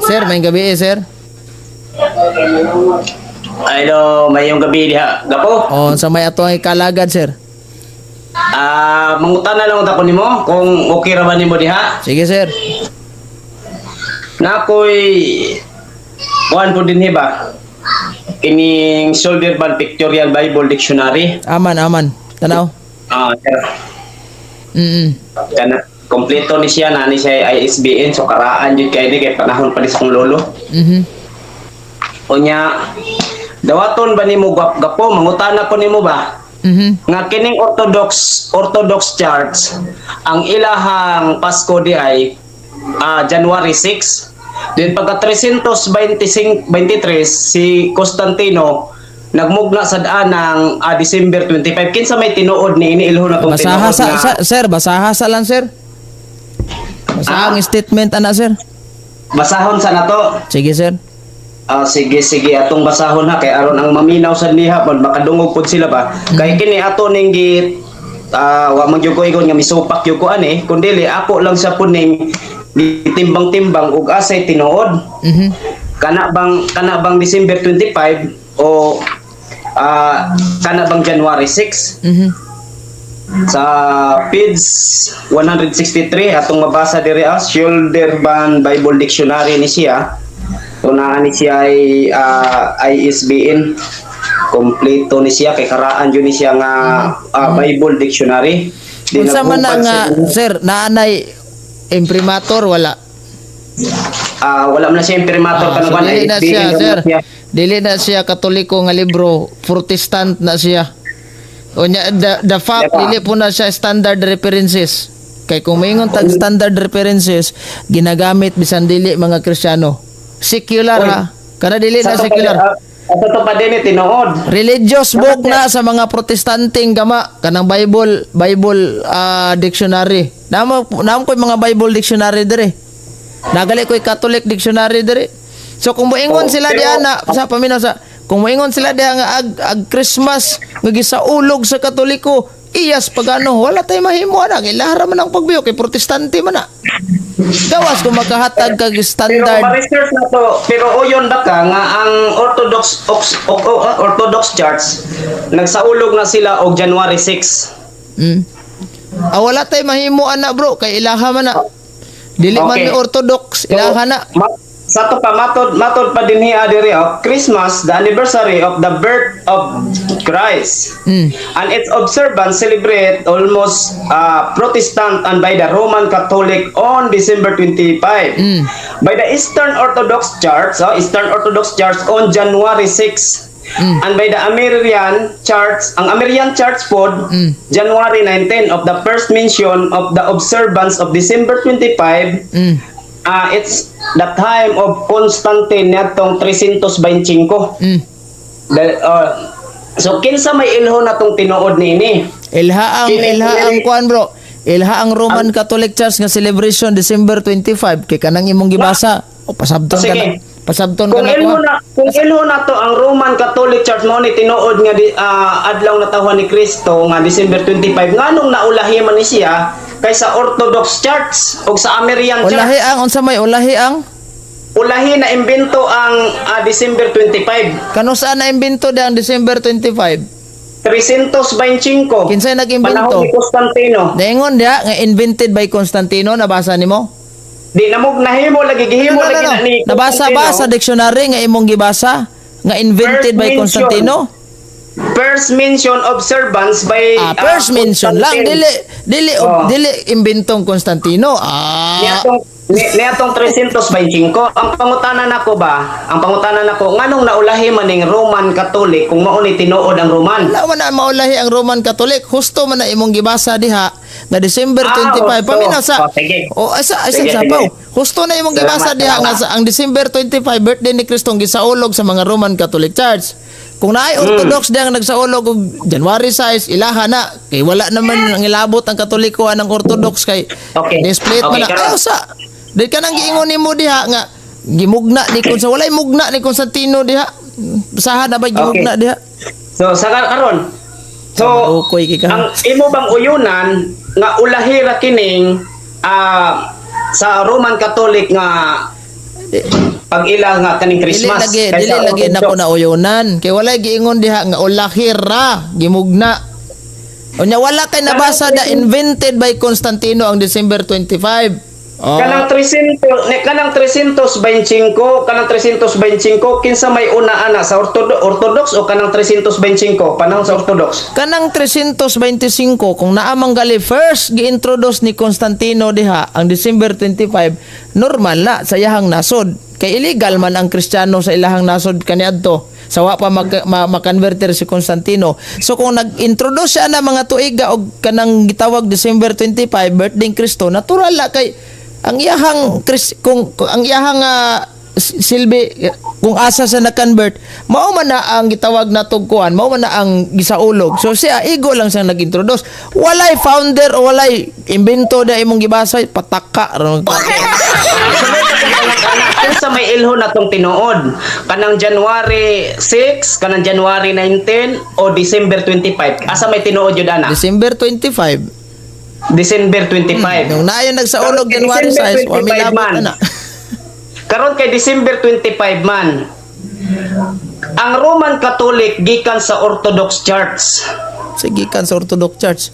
Sir, may gabi sir. Hello, mayong gabi diha. Gapo? O, sa may ato ay kalagad, sir. Mangutan na lang ako nimo kung okay ra ba nimo diha. Sige, sir. Na ako'y kuan po din ba? Kining Soldier Band Pictorial Bible Dictionary. Aman, aman. Tanaw. Sir. Kana kompleto ni siya na ni siya ISBN so karaan jud kay di kay panahon pa ni sa kong lolo. Unya dawaton ba nimo gapo mangutana ko nimo ba? Nga kining Orthodox Church ang ilahang Pasko di ay January 6. Then pagka 323 si Constantino nagmugna sa daan ng December 25. Kinsa may tinuod ni iniilho na tong Basaha tinuod sa, sir, basaha sa lang, sir. Basaha ang statement, ana, sir. basahon sa nato. Sige, sir. Sige atong basahon ha kay aron ang maminaw sa niha pod makadungog pod sila ba. Kay kini ato ning git wa man jud ko ingon nga misupak jud ko ani kundi ako lang sa puning timbang-timbang ug asay tinuod. Kana bang December 25 o kana bang January 6? Sa page 163 atong mabasa diri Shoulder Band Bible Dictionary ni siya. Tunaan ni siya ay ISBN kompleto ni siya kay karaan jud ni siya nga Bible Dictionary. Unsa man na nga, sir, naanay imprimatur wala? Wala man na siya imprimatur So, dili na siya, sir. Dili na siya katoliko nga libro, Protestant na siya. Unya the fact dili po na siya standard references. Kay kung maingon tag standard references, ginagamit bisan dili mga Kristiyano. Secular ha. Kana dili na secular. Ato to pa din tinuod. Religious book na sa mga protestanting gama kanang Bible dictionary. Namo ko'y mga Bible dictionary dire. Nagali ko'y Catholic dictionary dire. So kung moingon sila diha na sa paminaw sa kung moingon sila diha nga ag Christmas nga gisaulog sa Katoliko, iyas pagano wala tay mahimo ana kay lahara man ang pagbiyo kay protestante man na. Gawas kung makahatag kag standard. Pero research na to, pero uyon ba ka nga ang Orthodox Church nagsaulog na sila og January 6. Wala tay mahimo ana bro kay ilaha man na. Dili man ni Orthodox, ilaha na. Sa to pa matod pa din hiya diri Christmas, the anniversary of the birth of Christ. And its observance celebrate almost Protestant and by the Roman Catholic on December 25. By the Eastern Orthodox Church on January 6. And by the Armenian Church, ang Armenian Church pod January 19 of the first mention of the observance of December 25. It's the time of Constantine natong 325. So kinsa may ilho natong tinuod niini? Ilha ang kuan bro. Ilha ang Roman Catholic Church nga celebration December 25 kay kanang imong gibasa. O pasabton ka na. Pasabton ka na. Kung ilho na to ang Roman Catholic Church mo ni tinuod nga adlaw na tawhan ni Kristo nga December 25 nganong naulahi man ni siya kaysa Orthodox Church o sa Armenian Church. Ulahi ang unsa may ulahi na imbento ang December 25. Kano saan na imbento ang December 25? 325. Kinsay nag-imbento? Panahon ni Constantino. Daingon dia nga invented by Constantino, nabasa nimo? Di namog nahimo lagi gihimo lagi na ni Nabasa ba sa dictionary nga imong gibasa nga invented by Constantino? First mention observance by first mention lang dili imbentong Constantino. Niatong 325. Ang pangutanan nako nganong naulahi man ning Roman Catholic kung mao ni tinuod ang Roman. Wala man na maulahi ang Roman Catholic. Husto man na imong gibasa diha na December 25. Paminaw sa sapaw. Husto na imong gibasa diha nga ang December 25 birthday ni Kristo gisaulog sa mga Roman Catholic Church. Kung naay Orthodox diha nga nagsaulog og January 6, ilaha na. Kay wala naman ang ilabot ang Katoliko ang Orthodox kay display man na. Di ka nang giingon nimo diha nga gimugna ni Constantino. Walay mugna ni Constantino diha. Basahan na ba gimugna diha? So sa karon. So ang imo bang uyunan nga ulahi ra kining sa Roman Catholic nga pag ila nga kaning Christmas. Dili lagi na ko na uyunan. Kay wala giingon diha nga ulahira, gimugna. Unya wala kay nabasa da invented by Constantino ang December 25. Kanang 325, kanang 325 kinsa may una ana sa Orthodox o kanang 325 panahon sa Orthodox? Kanang 325 kung naamang gali first gi-introduce ni Constantino diha ang December 25, normal na sa iyahang nasod. Kay illegal man ang Kristiyano sa ilahang nasod kaniadto. Sawa pa makonverter si Constantino. So kung nag-introduce siya na mga tuiga og kanang gitawag December 25 birthday Kristo, natural la kay ang iyahang kung ang iyahang silbi kung asa sa na-convert, mao man na ang gitawag na tugkuan, mao man na ang gisaulog. So siya igo lang siyang nag-introduce. Walay founder o walay imbento na imong gibasa, pataka ron. Sa may ilho na tong tinuod, kanang January 6, kanang January 19 o December 25. Asa may tinuod yun ana? December 25. December 25. Nung naayon nagsaulog Karon kay January 6, wa mi December 25 labot man. na. Karon kay December 25 man. Ang Roman Catholic gikan sa Orthodox Church. Sige kan sa Orthodox Church.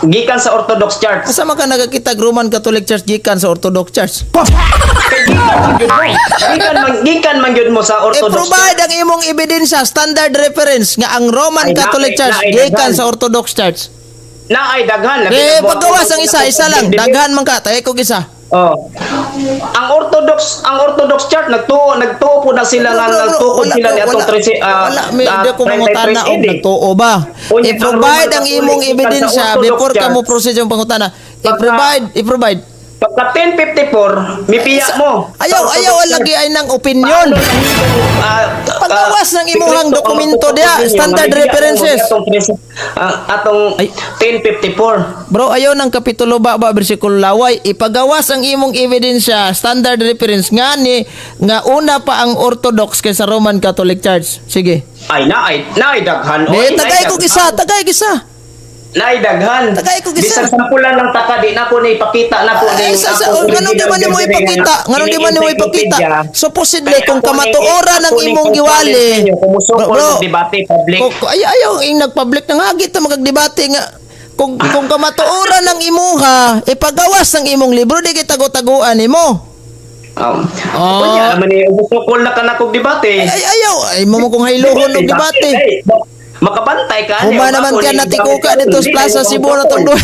Gikan sa Orthodox Church. Asa man ka nagakita Roman Catholic Church gikan sa Orthodox Church? Gikan man gyud mo sa Orthodox I-provide ang imong ebidensya, standard reference nga ang Roman Ay, Catholic Church naay gikan daghan. sa Orthodox Church. Na ay daghan. Paggawas ang isa lang, daghan man ka, tagay kog isa. Ang Orthodox Church nagtuo po na sila nga nagtuo sila ni atong wala, may di ko mangutana og nagtuo ba. Unya, I-provide ang ang Roman imong Catholic ebidensya sa Orthodox before ka mo Church. proceed yung pangutana. I-provide. Pagka 1054, mipiya mo. Ayaw lagi ay ng opinion. Paggawas ng imuhang dokumento diha, standard references. Atong 1054. Bro, ayaw ng kapitulo ba bersikulo laway, ipagawas ang imong ebidensya, standard reference nga una pa ang Orthodox kaysa Roman Catholic Church. Sige. Ay daghan. Tagay ko gisa. Naidaghan. Tagay ko gisa. Bisag sampulan ng taka di na ko ni ipakita na ko ni Ngano di man mo ipakita? Ngano di man mo ipakita? Supposedly kung kamatuoran ng imong giwali. Bro, debate public. Ayaw ing nagpublic nang hagit na magdebate nga kung kamatuoran ng imuha, ipagawas ng imong libro di kita tago-taguan nimo. Kunya naman ni usukol na kanakog debate. Ayaw mo kung hayluhon og debate. Makabantay ka. Kuma naman ka natikuka dito sa Plaza Cebu na itong doon.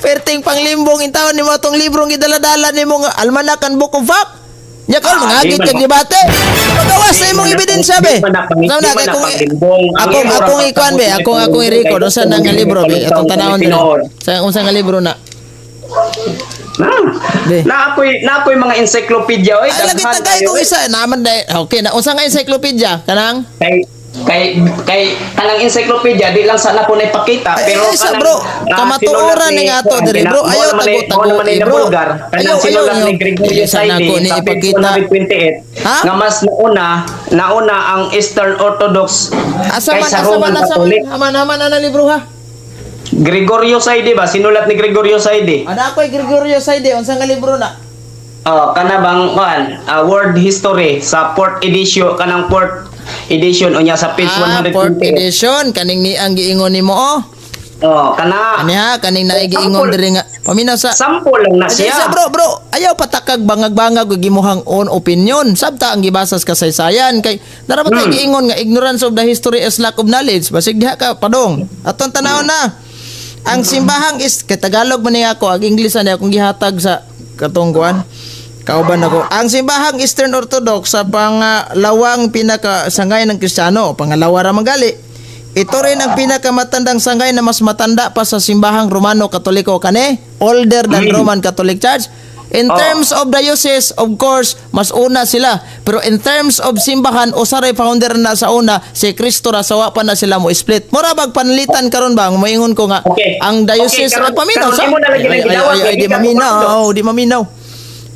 Perting panglimbong intawon ni mo itong librong idaladala ni mo nga almanakan book of fact. Nya ka mga agit kag debate. Pagawas na imong ebidensya be. Sana kay akong ikuan be, akong i-record sa nga libro be. Atong tanawon din. Sa unsa nga libro na. Na ako'y mga encyclopedia oy. Lagi tagay ko isa naman dai. Okay na unsa nga encyclopedia kanang? Kay kanang encyclopedia di lang sana po na ipakita pero kanang bro kamatuoran ni ato diri bro ayaw tago-tago bro kanang sinulat ni Gregorio Saidi ni ipakita 28 nga mas nauna ang Eastern Orthodox kaysa Roman Catholic. Haman na libro ha. Gregorio Saidi ba sinulat ni Gregorio Saidi? Ana ko'y Gregorio Saidi unsa nga libro na? Kana bang World History sa 4th edition kanang 4th edition o niya sa page 128. 4th edition kaning ni ang giingon nimo kana. Aniha kaning naigiingon diri nga paminaw sa sample lang na siya. Bro, ayaw patakag bangag-bangag ug gimuhang own opinion. Sabta ang gibasas kasaysayan kay narapat kay giingon nga ignorance of the history is lack of knowledge. Basig diha ka padong. Aton tanawon na. Ang simbahang is kay Tagalog man ni ako, ang English ani akong gihatag sa katungguan. Kauban ako. Ang simbahang Eastern Orthodox sa pangalawang pinakasangay ng Kristiyano, pangalawa ra magali. Ito rin ang pinakamatandang sangay na mas matanda pa sa simbahang Romano Katoliko kani, older than Roman Catholic Church. In terms of diocese, of course, mas una sila. Pero in terms of simbahan, usaray founder na sa una, si Cristo ra sawa pa na sila mo split. Mura bag panlitan karon ba? Moingon ko nga, ang diocese paminaw sa. Di maminaw.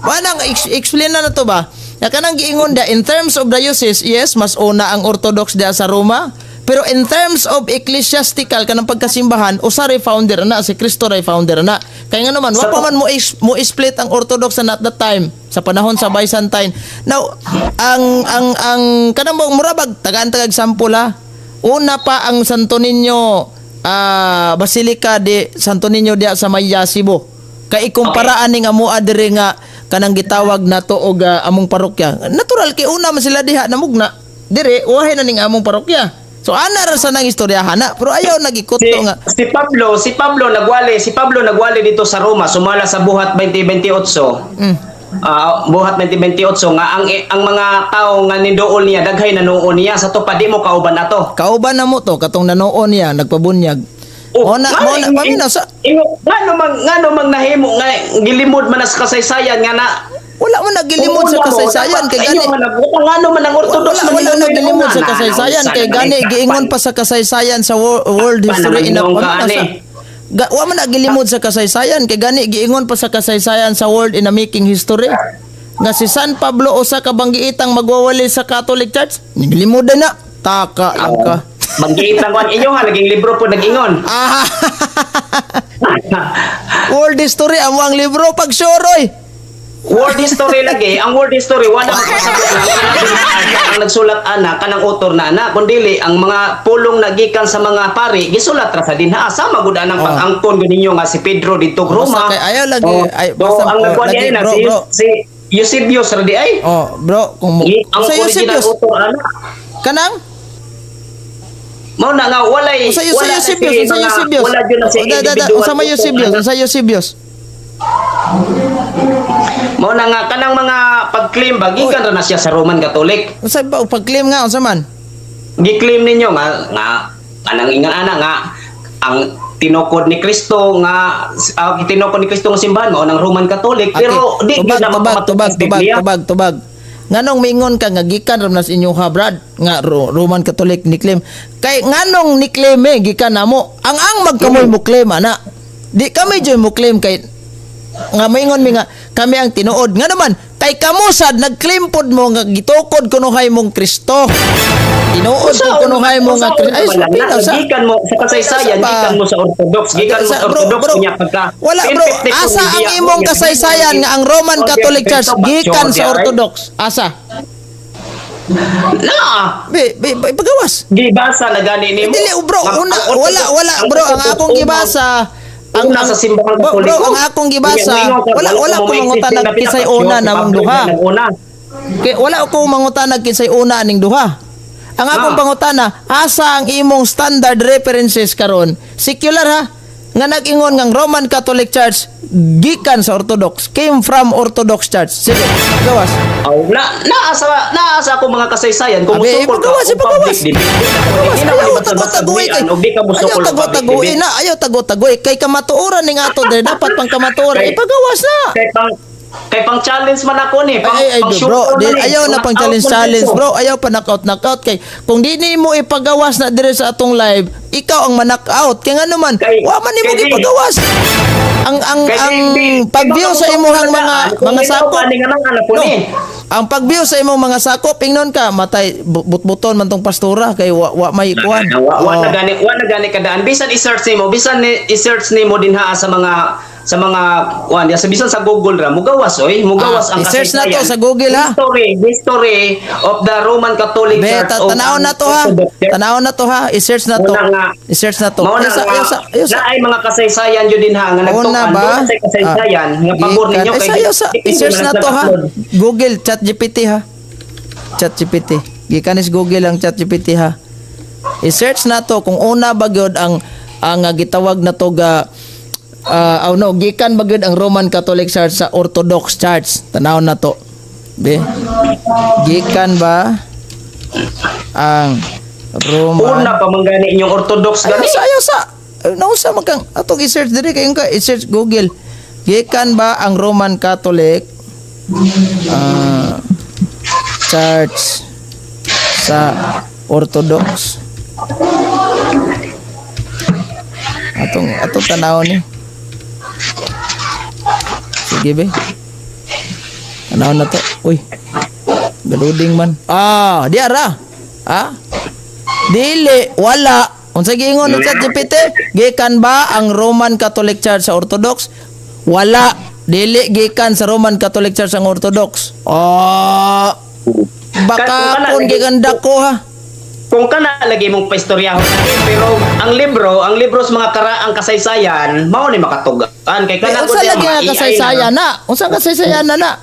Wanang explain na to ba? Ya kanang giingon da in terms of diocese, yes, mas una ang Orthodox da sa Roma. Pero in terms of ecclesiastical kanang pagkasimbahan, usa ray founder na si Cristo ray founder na. Kaya nga naman, wa pa man mo split ang Orthodox at that time sa panahon sa Byzantine. Now, ang kanang murabag tagaan-tagag sample ha. Una pa ang Santo Niño Basilica de Santo Niño diya sa Maya, Cebu. Kay ikumpara aning amo adire nga kanang gitawag nato og among parokya. Natural kay una man sila diha namugna. Dire wahay na ning among parokya. So ana ra sa nang istoryahan na, pero ayaw nagikot nga. Si Pablo nagwali dito sa Roma, sumala sa buhat 2028. Buhat 2028 nga ang mga tao nga nindool niya daghay nanuon niya sa to pa di mo kauban nato. Kauban na mo to katong nanuon niya nagpabunyag. Mo na paminaw sa ngano mang nahimo nga gilimod man sa kasaysayan nga na wala man nagilimod sa kasaysayan kay gani. Ngano man ang Orthodox wala nagilimod sa kasaysayan kay gani giingon pa sa kasaysayan sa world history ina wa man nagilimod sa kasaysayan kay gani giingon pa sa kasaysayan sa world in a making history nga si San Pablo usa ka banggiitang magwawali sa Catholic Church nilimod na taka lang ka banggiitang kon inyo ha naging libro po nag-ingon world history amo ang libro pag soroy. World history lagi, ang world history wala magsasabi ang nagsulat ana kanang author na ana kundili ang mga pulong nagikan sa mga pari gisulat ra sa dinha sama gud anang pag-angkon ninyo nga si Pedro didto Roma. Kay ayaw lagi basta ang nagkuan niya na si Eusebius ra di ay. Bro, kung ang original author ana kanang mao na nga walay sa Eusebius wala jud na si individual sa Eusebius mao na nga kanang mga pag-claim ba gikan ra na siya sa Roman Catholic. Unsa ba pag-claim nga unsa man? Gi-claim ninyo nga kanang ingan ana nga ang tinukod ni Kristo nga tinukod ni Kristo nga simbahan mao nang Roman Catholic pero di gyud na tubag. Nganong mingon ka nga gikan ra nas inyo ha Brad nga Roman Catholic ni claim. Kay nganong ni claim gikan namo ang magkamoy mo claim ana. Di kami joy mo claim kay nga maingon mi nga kami ang tinuod nga naman kay kamo sad nag-claim pod mo nga gitukod kunuhay mong Kristo tinuod pod kunuhay mo nga Kristo ay gikan mo sa kasaysayan gikan mo sa Orthodox gikan mo sa Orthodox niya pagka wala bro asa ang imong kasaysayan nga ang Roman Catholic Church gikan sa Orthodox asa na pagawas gibasa na gani nimo dili bro wala bro ang akong gibasa ang nasa simbahan Katoliko ang akong gibasa wala ko mangutanag kisay una namong duha kay wala ko mangutanag kisay una ning duha ang akong pangutana asa ang imong standard references karon secular ha nga nag-ingon ngang Roman Catholic Church gikan sa Orthodox came from Orthodox Church sige gawas naasa ko mga kasaysayan kung musukol ka ayaw tago-tagoy kay kamatuoran ning ato dahil dapat pang kamatuoran ipagawas na kay pang challenge man ako ni pang bro ayaw na pang challenge bro ayaw pa knockout kay kung di nimo ipagawas na dire sa atong live ikaw ang ma-knockout kay nga naman wa man nimo ipagawas ang pag-view sa imong mga sakop ang pag-view sa imong mga sakop ingnon ka matay butbuton man tong pastora kay wa may kuan wa na gani kadaan bisan i-search nimo dinha sa mga sa bisan sa Google ra mugawas ang i-search na to sa Google ha history of the Roman Catholic Church tanawon na to ha i-search na to na ay mga kasaysayan jud din ha nga nagtukan sa kasaysayan nga pabor ninyo kay i-search na to ha Google ChatGPT ha ChatGPT gikanis Google ang ChatGPT ha i-search na to kung una ba gyud ang gitawag na to ga gikan ba gyud ang Roman Catholic Church sa Orthodox Church tanawon na to be gikan ba ang Roman una pa manggani inyong Orthodox gani ayaw sa nausa magkang atong i-search diri kay ka i-search Google gikan ba ang Roman Catholic Church sa Orthodox atong tanawon ni sige be tanawon na to uy galuding man diara dili wala unsa giingon sa ChatGPT gikan ba ang Roman Catholic Church sa Orthodox Wala, dili gikan sa Roman Catholic Church ang Orthodox. Oh, baka kung giganda ko ha. Kung kana lagi mong paistoryahan, pero ang libro sa mga karaang kasaysayan, mao ni makatugan kay kana Unsa lagi nga kasaysayan na? Unsa kasaysayan na?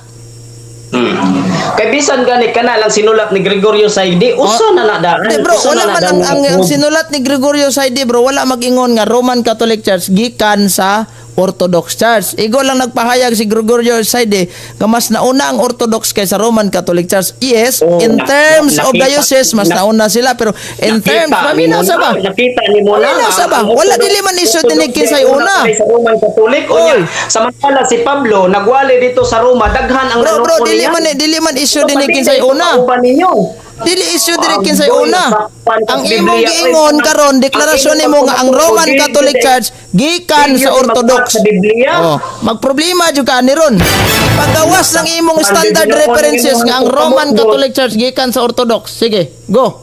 Kay bisan gani kana lang sinulat ni Gregorio Saidi, usa na daan. Bro, wala man ang sinulat ni Gregorio Saidi, bro, wala mag-ingon nga Roman Catholic Church gikan sa Orthodox Church. Igo lang nagpahayag si Gregorio Saidi nga mas nauna ang Orthodox kaysa Roman Catholic Church. Yes, in terms of diocese mas nauna sila, pero in terms paminaw sa ba? Nakita ni mo na. Paminaw sa ba? Wala dili man isyu dinig kinsay una. Sa Roman Catholic unya. Samantala si Pablo nagwali dito sa Roma, daghan ang bro, dili man isyu dinig kinsay una. Dili issue dire kinsay una. Ang imong giingon karon deklarasyon nimo nga ang Roman Catholic Church gikan sa Orthodox. Oh, magproblema jud ka ni ron. Paggawas ng imong standard references nga ang Roman Catholic Church gikan sa Orthodox. Sige, go.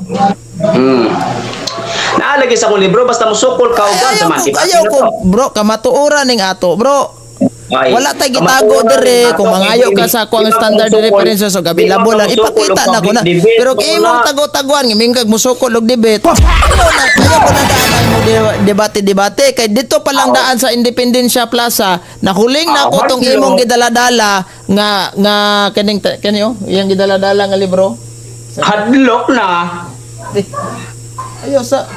Naalagi sa akong libro basta musukol ka og sa mga ayaw ko, bro, kamatuoran ning ato, bro. Wala tay gitago dire kung mangayo ka sa akong standard references so available lang ipakita na ko na, pero imong tago-taguan ngiming kag musukol og debate ayaw ko na daan mo debate kay dito pa lang daan sa Independencia Plaza nahuling na ko tong imong gidaladala nga kani iyang gidaladala nga libro hadlok na ayaw sa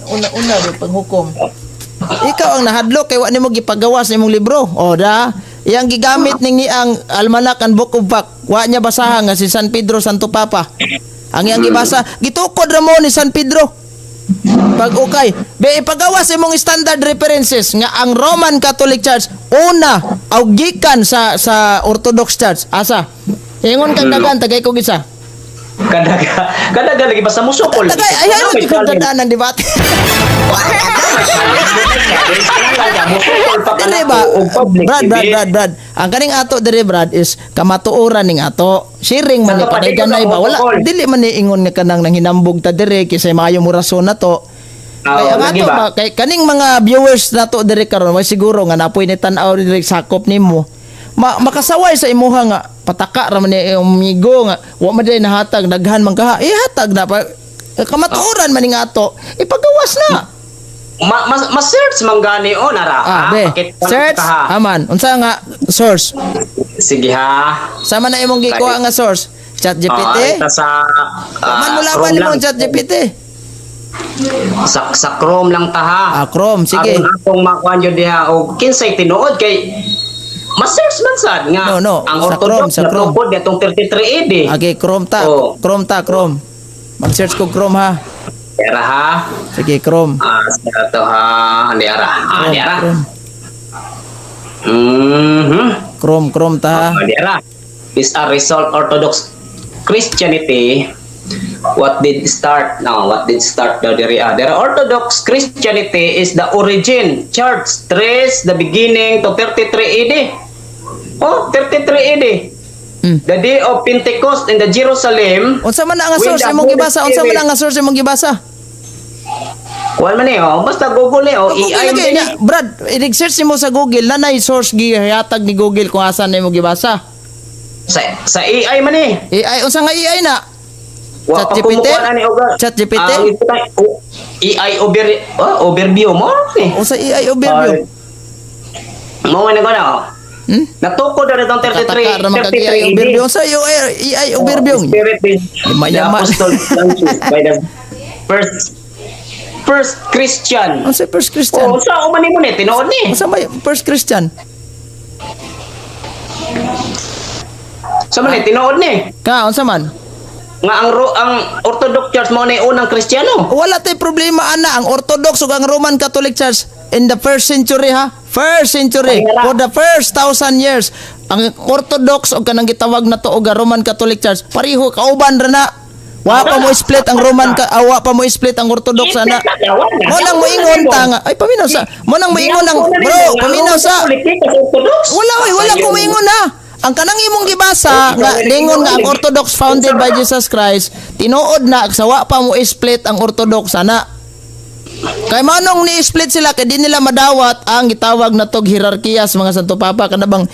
una paghukom. Ikaw ang nahadlok kay wa nimo gipagawas imong libro. O da, iyang gigamit ning ang almanak and book of Fact. Wa niya basahan nga si San Pedro Santo Papa. Ang iyang gibasa, gitukod ra mo ni San Pedro. Pag okay, be ipagawas imong standard references nga ang Roman Catholic Church una aw gikan sa Orthodox Church. Asa? Ingon kang dagan tagay ko gisa. Kadaga lagi basta musukol. Tagay ayaw mo gikog dadaan ng debate. Dire ba, Brad. Ang kaning ato dire Brad is kamatuoran ning ato. Sharing man ni padaganay ba wala dili man ni ingon nga kanang nang hinambog ta dire kisay maayo mo rason nato. Kay ang ato ba kay kaning mga viewers nato dire karon may siguro nga napoy ni tan-aw dire sakop nimo. Makasaway sa imuha nga pataka ra man ni umigo nga wa man day nahatag daghan man ka ihatag na pa kamatuoran man ning ato ipagawas na. Ma-search man gani o nara. Search aman unsa nga source? Sige ha. Sama na imong gikuha nga source. ChatGPT. Sa man mula pa nimo ChatGPT. Sa Chrome lang ta ha. Chrome sige. Akong makuan jud diha og kinsay tinuod kay ma-search man sad nga ang Orthodox sa Chrome gatong 33 AD. Okay, Chrome. Mag-search ko Chrome ha. Diara ha. Sige, Chrome. Sa to ha. Diara. Diara. Chrome ta ha. Diara. Is a result Orthodox Christianity. What did start daw diri the Orthodox Christianity is the origin. Church trace the beginning to 33 AD. 33 AD. The day of Pentecost in the Jerusalem. Unsa man ang source imong gibasa? Kuan man basta Google AI. Brad, i-search mo sa Google nanay source gihatag ni Google kung asa na imong gibasa. Sa AI man AI unsa nga AI na? ChatGPT? AI overview mo unsa AI overview? Mo na gana. Natukod na itong 33 overview. Sa AI overview. Spirit is the Apostle by the first Christian. Unsa first Christian? Sa umani mo ni tinuod ni. Unsa may first Christian? Sa man tinuod ni. Unsa man? Nga ang Orthodox Church mo na unang Kristiyano. Wala tay problema ana ang Orthodox ug ang Roman Catholic Church in the first century ha. First century for the first 1,000 years ang Orthodox o kanang gitawag na to og Roman Catholic Church pareho kauban ra na. Wa pa mo split ang wa pa mo split ang Orthodox ana. Mo nang moingon ta nga ay paminaw sa mo nang moingon ang bro paminaw sa wala ko moingon ha. Ang kanang imong gibasa nga lingon nga ang Orthodox founded by Jesus Christ tinuod na sa wa pa mo split ang Orthodox ana. Kay manong ni-split sila kay di nila madawat ang gitawag na tog hierarkiya sa mga Santo Papa kana bang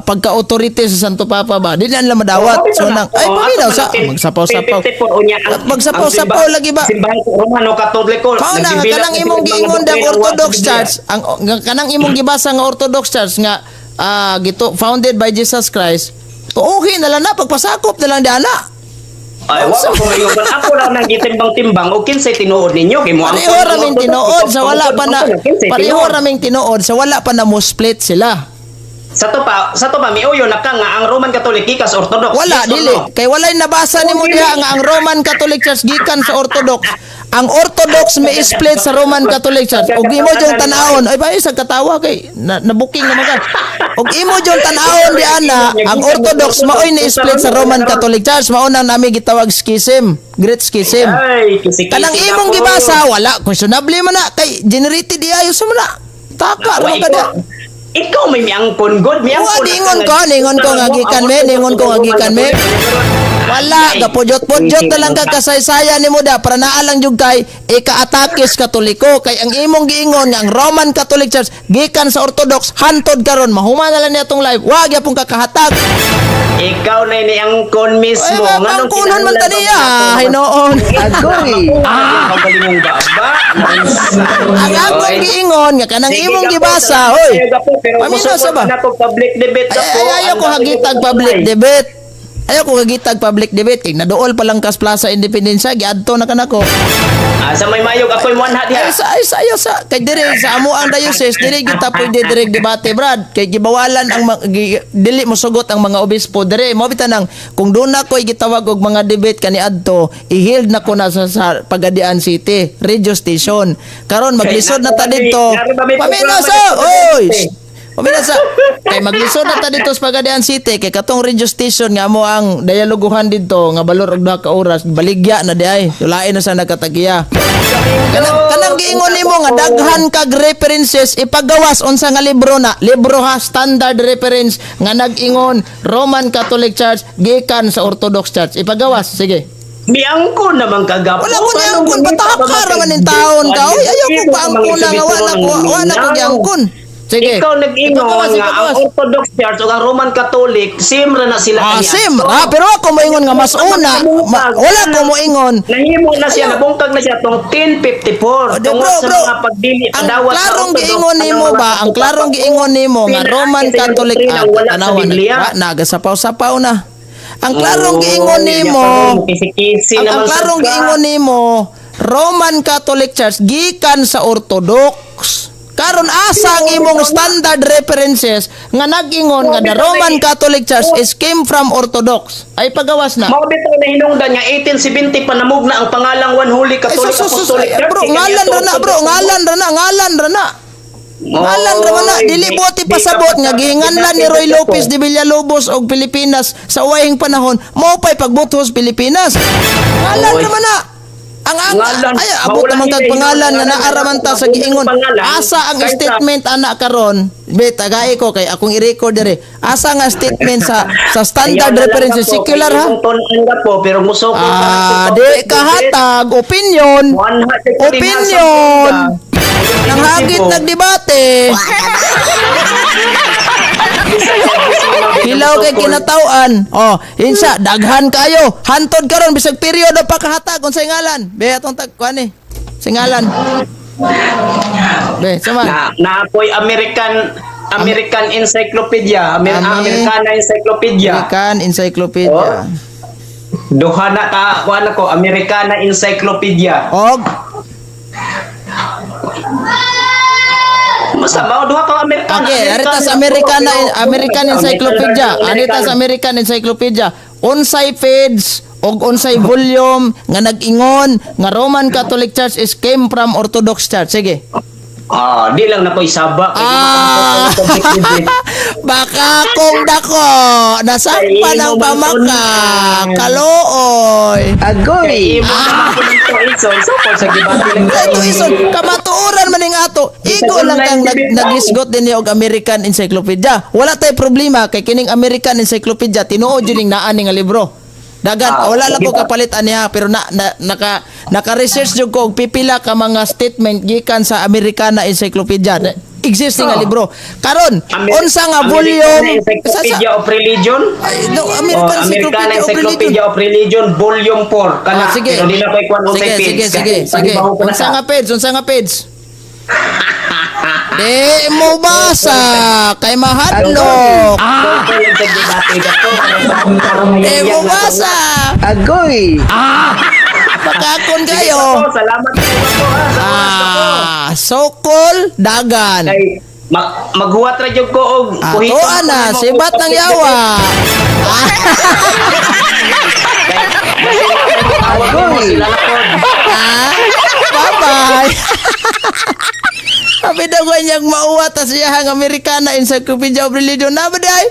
pagka-authority sa Santo Papa ba di nila madawat so nang ay paminaw sa magsapaw-sapaw magsapaw-sapaw lagi ba simbahan Romano Katoliko mao na kanang imong giingon dang Orthodox Church ang kanang imong gibasa nga Orthodox Church nga gito founded by Jesus Christ tuuhin na lang na pagpasakop na lang di ana. Ay, wala ko mayon. Ako lang nang gitimbang-timbang o kinsay tinuod ninyo kay mo ang Pareho raming tinuod sa wala pa na pareho raming tinuod sa wala pa na mo split sila. Sa to pa miuyo naka nga ang Roman Catholic gikas Orthodox. Wala Yes or dili. no? Kay walay nabasa nimo diha nga ang Roman Catholic Church gikan sa Orthodox. Ang Orthodox may split sa Roman Catholic Church. Og imo jong tan-awon, ay ba sa katawa kay na-booking naman ka. Og imo jong tan-awon di ana, ang Orthodox maoy na split sa Roman Catholic Church, mao nang nami gitawag schism, great schism. Ay, kisi-kisi Kanang na imong po. gibasa wala questionable man na kay generated di ayo sa mana. Taka Wa, ra kada. Ikaw may miangkon god, miangkon. Ningon ko nga gikan me, ningon ko nga gikan me. Wala, gapujot-pujot na lang ka kasaysaya ni mo da para naalang jud kay ika-atakis Katoliko kay ang imong giingon nga ang Roman Catholic Church gikan sa Orthodox hantod karon mahuma na lang niya tong live. Wag ya pong kakahatag. Ikaw na iniangkon mismo. Ay, Nganong kunon man kinahanglan taniya. pa Ay noon. Agoy. Magaling mong baba. Ang akong giingon nga kanang imong gibasa, hoy. Paminaw sa ba? Public debate Ayaw ko hagitag public debate. Ayaw ko hagitag public debate kay naduol pa lang kas Plaza Independencia giadto na kanako. Sa may mayog ako'y muanha diha. Ayo sa kay dire sa amo ang diocese dire kita pwede dire debate brad kay gibawalan ang dili mo sugot ang mga obispo dire mo bitanang kung doon na ko'y gitawag og mga debate kaniadto i-held na ko na sa Pagadian City radio station karon maglisod na ta didto paminaw sa oy paminaw sa kay maglisod na ta dito sa Pagadian City kay katong radio station nga mo ang dialoguhan didto nga balor og 2 ka oras baligya na di ay tulain na sa nagkatagiya. Kanang giingon nimo nga daghan kag references ipagawas unsa nga libro na libro ha standard reference nga nag-ingon Roman Catholic Church gikan sa Orthodox Church ipagawas sige. Miangkon naman kagapo. Wala ko niangkon pataka ra man in taon ka oy ayaw ko paangkon na nga wala ko giangkon. Sige. Ikaw nag-ingon nga ang Orthodox Church o ang Roman Catholic simra na sila kaniya. Simra pero ako moingon nga mas una wala ko moingon nahimo na siya nabungkag na siya tong 1054 tungod sa mga pagdili ang padawat klarong giingon nimo ba ang klarong giingon nimo nga Roman Catholic tanawan nagasapaw-sapaw na ang klarong giingon nimo ang klarong giingon nimo Roman Catholic Church gikan sa Orthodox karon asa ang imong standard references nga nag-ingon nga the Roman Catholic Church is came from Orthodox ay pagawas na mao bitaw na hinungdan nga 1870 panamugna ang pangalang One Holy Catholic Apostolic Church bro ngalan ra na ngalan ra na dili buti pasabot nga gihinganlan ni Roy Lopez de Villalobos og Pilipinas sa uwahing panahon mao pay pagbutos Pilipinas ngalan ra na ang ay abot naman kag pangalan nga naaraman ta sa giingon asa ang statement ana karon bet tagay ko kay akong i-record dire asa nga statement sa standard reference secular ha pero musok di kahatag opinion nang hagit nagdebate hilaw kay kinatawhan insya daghan kayo hantod karon bisag periodo pa kahatag unsay ngalan be atong tagkuan ni singalan be sama naapoy American Encyclopedia Americana Encyclopedia duha na ka kuan ko Americana Encyclopedia og Masama duha ka American. Okay, arita sa American Encyclopedia. Arita sa American Encyclopedia. Unsay page og unsay volume nga nag-ingon nga Roman Catholic Church is came from Orthodox Church. Sige. Di lang na ko isaba. Baka kung dako nasampa ng pamaka kalooy agoy ison sa gibati lang ito ison kamatuoran man ning ato igo lang kang nagisgot din ni og American Encyclopedia wala tay problema kay kining American Encyclopedia tinuod yun ning naa ni nga libro Dagan, wala lang sige ko pa. kapalitan niya pero naka-research jud ko og pipila ka mga statement gikan sa Americana Encyclopedia. Existing nga libro. Karon, unsa nga volume Encyclopedia of Religion? Ay, no, American American Encyclopedia of Religion, Volume 4. Kana, sige. pero di na ko ikuan unsay page. Sige. Unsa nga page? Di mo basa kay mahadlok. Di mo basa. Agoy! Pakakon kayo. Salamat po ha. Sokol dagan. Kay maghuwat ra jud ko og Ato ana, sibat ng yawa. Agoy. Bye-bye. Sabi daw ko niyang mauwa ta siya ang Americana Encyclopedia of Religion na ba day?